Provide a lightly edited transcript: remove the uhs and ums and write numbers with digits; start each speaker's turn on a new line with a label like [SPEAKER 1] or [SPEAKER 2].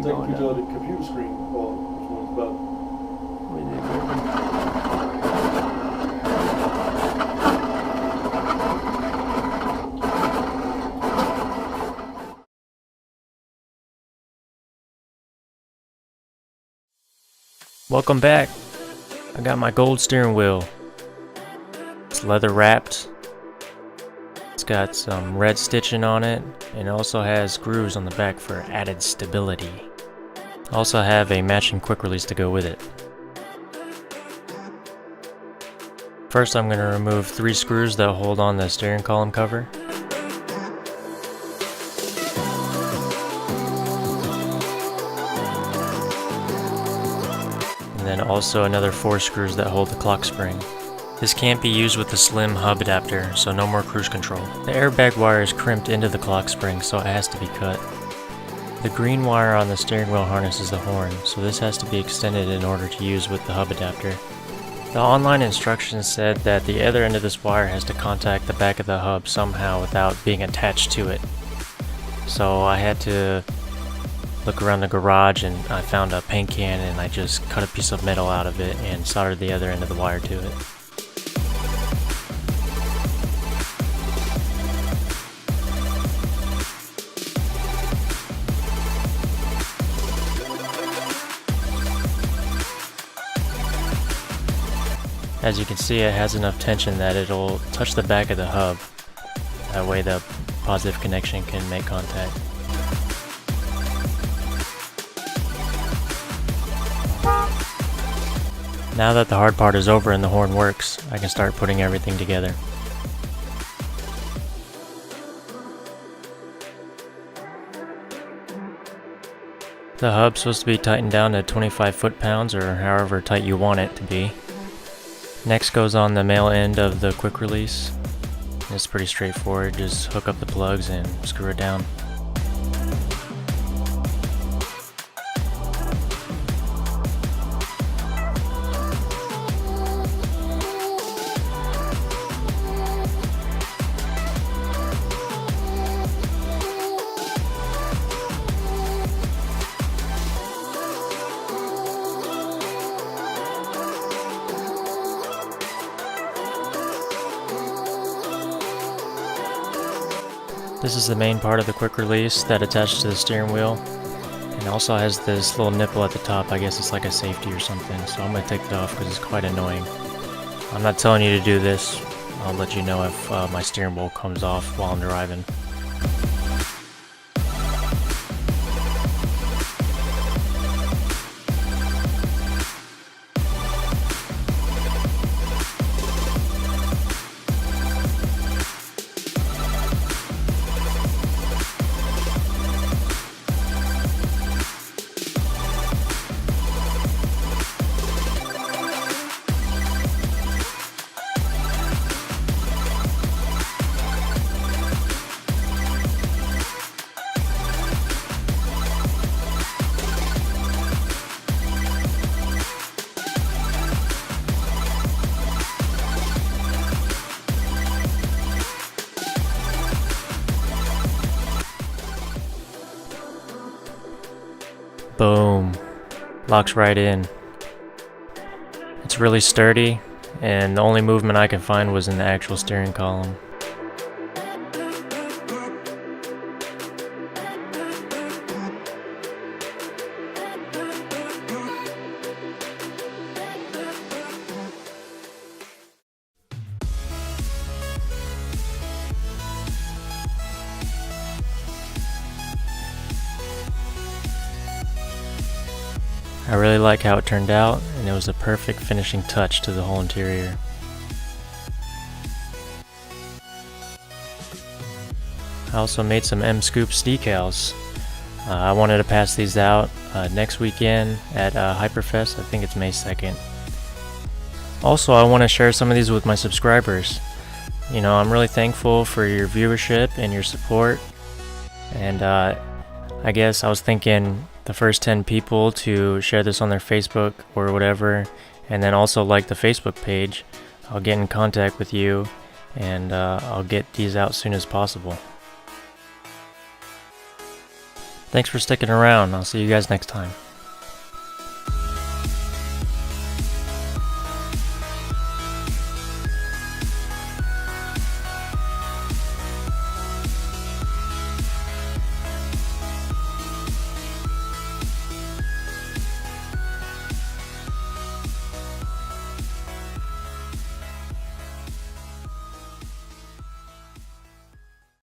[SPEAKER 1] take a picture of the computer screen, or which one's better?
[SPEAKER 2] Welcome back. I got my gold steering wheel. It's leather wrapped. It's got some red stitching on it, and it also has screws on the back for added stability. I also have a matching quick release to go with it. First, I'm going to remove 3 screws that hold on the steering column cover. And then also another 4 screws that hold the clock spring. This can't be used with the slim hub adapter, so no more cruise control. The airbag wire is crimped into the clock spring, so it has to be cut. The green wire on the steering wheel harness is the horn, so this has to be extended in order to use with the hub adapter. The online instructions said that the other end of this wire has to contact the back of the hub somehow without being attached to it. So I had to look around the garage and I found a paint can and I just cut a piece of metal out of it and soldered the other end of the wire to it. As you can see, it has enough tension that it'll touch the back of the hub. That way the positive connection can make contact. Now that the hard part is over and the horn works, I can start putting everything together. The hub's supposed to be tightened down to 25 foot-pounds or however tight you want it to be. Next goes on the male end of the quick release. It's pretty straightforward, just hook up the plugs and screw it down. This is the main part of the quick release that attaches to the steering wheel, and also has this little nipple at the top. I guess it's like a safety or something, so I'm going to take it off because it's quite annoying. I'm not telling you to do this. I'll let you know if my steering wheel comes off while I'm driving. Boom. Locks right in. It's really sturdy, and the only movement I can find was in the actual steering column. I really like how it turned out, and it was a perfect finishing touch to the whole interior. I also made some M-Scoops decals. I wanted to pass these out next weekend at Hyperfest. I think it's May 2nd. Also, I want to share some of these with my subscribers. You know, I'm really thankful for your viewership and your support, and I guess I was thinking the first 10 people to share this on their Facebook or whatever, and then also like the Facebook page, I'll get in contact with you, and I'll get these out as soon as possible. Thanks for sticking around. I'll see you guys next time.